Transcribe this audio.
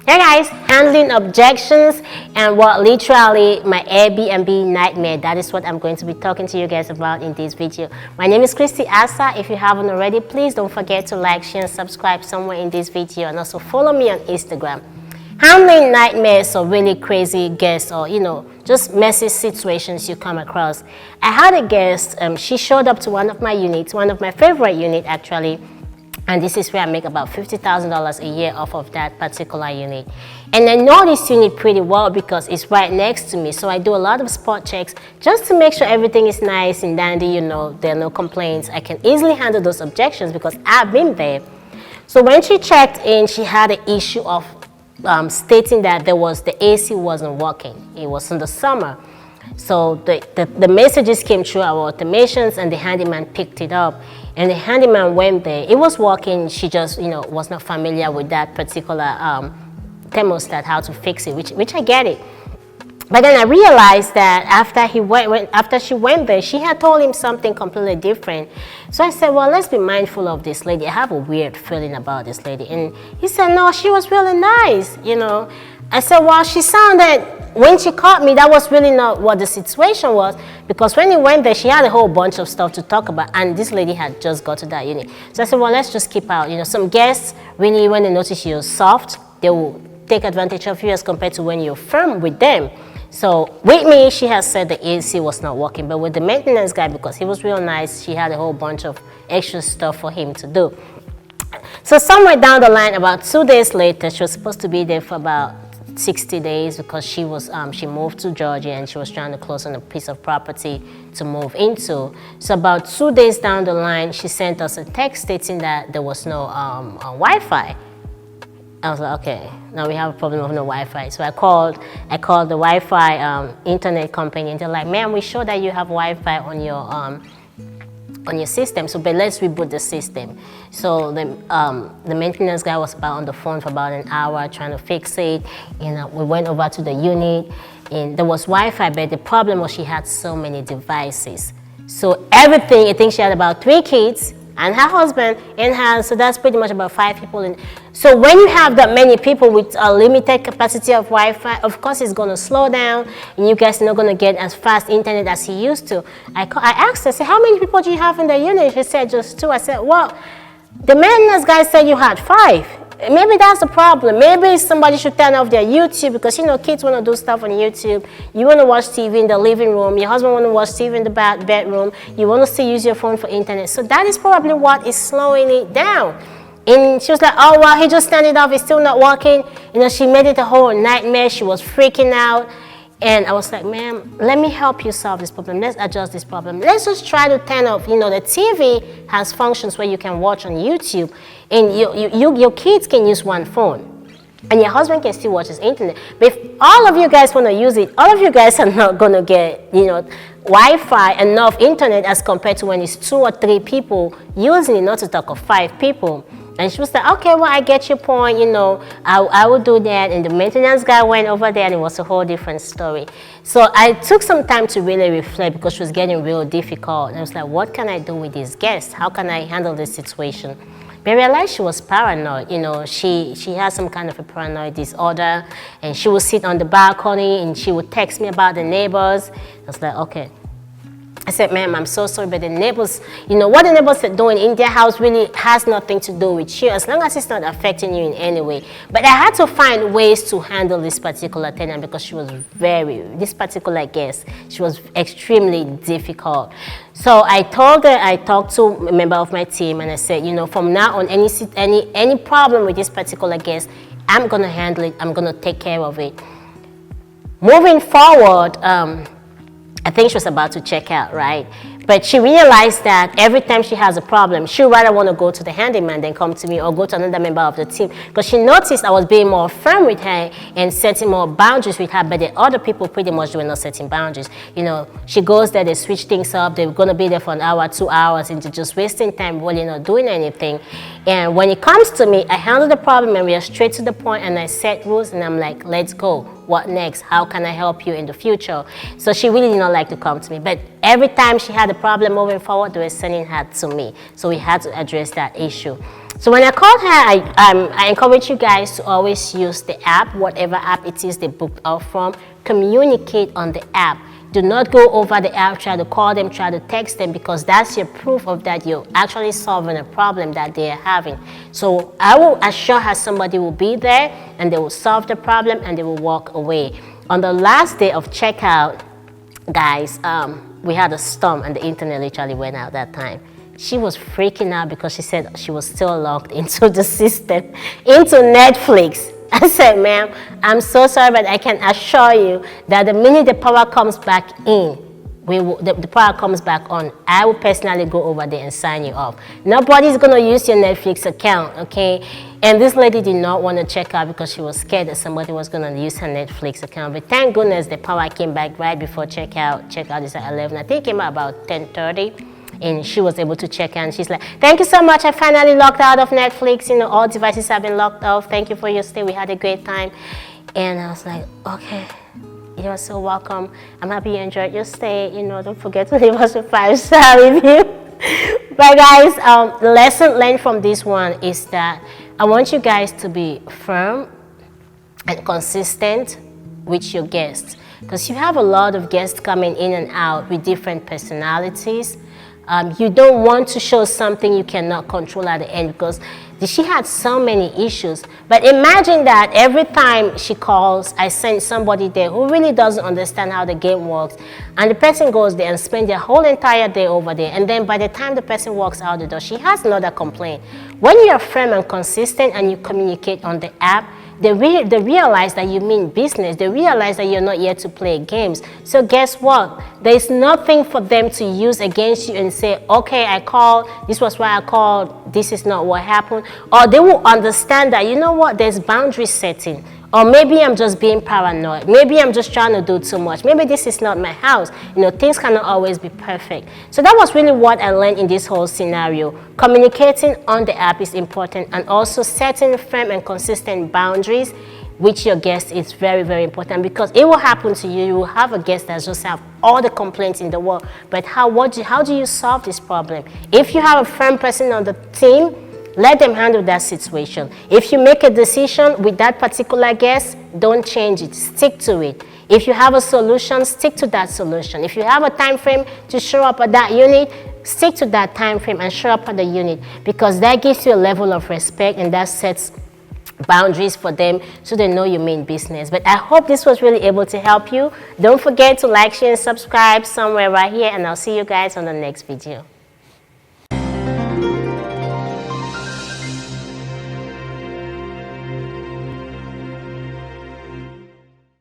Hey guys, handling objections and what literally my Airbnb nightmare. That is what I'm going to be talking to you guys about in this video. My name is Christy Asa. If you haven't already, please don't forget to like, share, and subscribe somewhere in this video, and also follow me on Instagram. Handling nightmares or really crazy guests, or just messy situations you come across. I had a guest, she showed up to one of my units, one of my favorite units actually. And this is where I make about $50,000 a year off of that particular unit. And I know this unit pretty well because it's right next to me. So I do a lot of spot checks just to make sure everything is nice and dandy, there are no complaints. I can easily handle those objections because I've been there. So when she checked in, she had an issue of stating that the AC wasn't working. It was in the summer. So the messages came through our automations and the handyman picked it up. And the handyman went there. It was working. She just, was not familiar with that particular thermostat, how to fix it, which I get it. But then I realized that after she went there, she had told him something completely different. So I said, well, let's be mindful of this lady. I have a weird feeling about this lady. And he said, no, she was really nice, I said, well, she sounded, when she caught me, that was really not what the situation was, because when he went there, she had a whole bunch of stuff to talk about, and this lady had just got to that unit. So I said, well, let's just keep out. Some guests, really, when they notice you're soft, they will take advantage of you as compared to when you're firm with them. So with me, she has said the AC was not working, but with the maintenance guy, because he was real nice, she had a whole bunch of extra stuff for him to do. So somewhere down the line, about 2 days later, she was supposed to be there for about 60 days because she moved to Georgia and she was trying to close on a piece of property to move into. So about 2 days down the line, she sent us a text stating that there was no Wi-Fi. I was like, okay, now we have a problem of no Wi-Fi. So I called the Wi-Fi internet company, and they're like, ma'am, we show that you have Wi-Fi on your system, so but let's reboot the system. So the maintenance guy was on the phone for about an hour trying to fix it. We went over to the unit, and there was Wi-Fi, but the problem was she had so many devices. So everything, I think she had about 3 kids and her husband in her, so that's pretty much about 5 people. So when you have that many people with a limited capacity of Wi-Fi, of course it's going to slow down, and you guys are not going to get as fast internet as you used to. I asked her, I said, how many people do you have in the unit? She said just 2. I said, well, the maintenance guy said you had 5. Maybe that's the problem. Maybe somebody should turn off their YouTube, because kids want to do stuff on YouTube. You want to watch TV in the living room. Your husband want to watch TV in the bedroom. You want to still use your phone for internet. So that is probably what is slowing it down. And she was like, oh, well, he just turned it off. It's still not working. She made it a whole nightmare. She was freaking out. And I was like, ma'am, let me help you solve this problem. Let's adjust this problem. Let's just try to turn off. The TV has functions where you can watch on YouTube, and your kids can use one phone, and your husband can still watch his internet. But if all of you guys want to use it, all of you guys are not going to get, Wi-Fi, enough internet as compared to when it's 2 or 3 people using it, not to talk of 5 people. And she was like, okay, well, I get your point, I will do that. And the maintenance guy went over there, and it was a whole different story. So I took some time to really reflect, because she was getting real difficult. And I was like, what can I do with these guests? How can I handle this situation? But I realized she was paranoid. She has some kind of a paranoid disorder, and she would sit on the balcony and she would text me about the neighbors. I was like, okay. I said, ma'am, I'm so sorry, but the neighbors, what the neighbors are doing in their house really has nothing to do with you, as long as it's not affecting you in any way. But I had to find ways to handle this particular tenant, because she was this particular guest, she was extremely difficult. So I talked to a member of my team, and I said, from now on, any problem with this particular guest, I'm going to handle it. I'm going to take care of it. Moving forward, I think she was about to check out, right? But she realized that every time she has a problem, she'd rather want to go to the handyman than come to me or go to another member of the team. Because she noticed I was being more firm with her and setting more boundaries with her, but the other people pretty much were not setting boundaries. She goes there, they switch things up, they're going to be there for an hour, 2 hours, and they're just wasting time, really not doing anything. And when it comes to me, I handle the problem and we are straight to the point, and I set rules, and I'm like, let's go. what next? How can I help you in the future? So she really did not like to come to me. But every time she had a problem moving forward, they were sending her to me. So we had to address that issue. So when I called her, I encourage you guys to always use the app, whatever app it is they booked off from. Communicate on the app. Do not go over the app, try to call them, try to text them, because that's your proof of that you're actually solving a problem that they're having. So I will assure her somebody will be there and they will solve the problem and they will walk away. On the last day of checkout, guys, we had a storm and the internet literally went out that time. She was freaking out because she said she was still logged into the system, into Netflix. I said, ma'am, I'm so sorry, but I can assure you that the minute the power comes back in, the power comes back on, I will personally go over there and sign you off. Nobody's going to use your Netflix account, okay? And this lady did not want to check out because she was scared that somebody was going to use her Netflix account. But thank goodness the power came back right before checkout. Checkout is at 11. I think it came out about 10:30. And she was able to check and she's like, thank you so much. I finally logged out of Netflix. You know, all devices have been locked off. Thank you for your stay. We had a great time. And I was like, okay, you're so welcome. I'm happy you enjoyed your stay. You know, don't forget to leave us a 5-star review. But guys, the lesson learned from this one is that I want you guys to be firm and consistent with your guests. Because you have a lot of guests coming in and out with different personalities. You don't want to show something you cannot control at the end, because she had so many issues. But imagine that every time she calls, I send somebody there who really doesn't understand how the game works, and the person goes there and spends their whole entire day over there, and then by the time the person walks out the door, she has another complaint. When you're firm and consistent and you communicate on the app, they realize that you mean business. They realize that you're not here to play games. So guess what? There's nothing for them to use against you and say, okay, I called, this was why I called, this is not what happened. Or they will understand that, you know what, there's boundary setting. Or maybe I'm just being paranoid. Maybe I'm just trying to do too much. Maybe this is not my house. You know, things cannot always be perfect. So that was really what I learned in this whole scenario. Communicating on the app is important, and also setting firm and consistent boundaries with your guests is very, very important, because it will happen to you. You will have a guest that just have all the complaints in the world. But how do you solve this problem? If you have a firm person on the team, let them handle that situation. If you make a decision with that particular guest, don't change it. Stick to it. If you have a solution, stick to that solution. If you have a time frame to show up at that unit, stick to that time frame and show up at the unit, because that gives you a level of respect and that sets boundaries for them so they know you mean business. But I hope this was really able to help you. Don't forget to like, share, and subscribe somewhere right here, and I'll see you guys on the next video.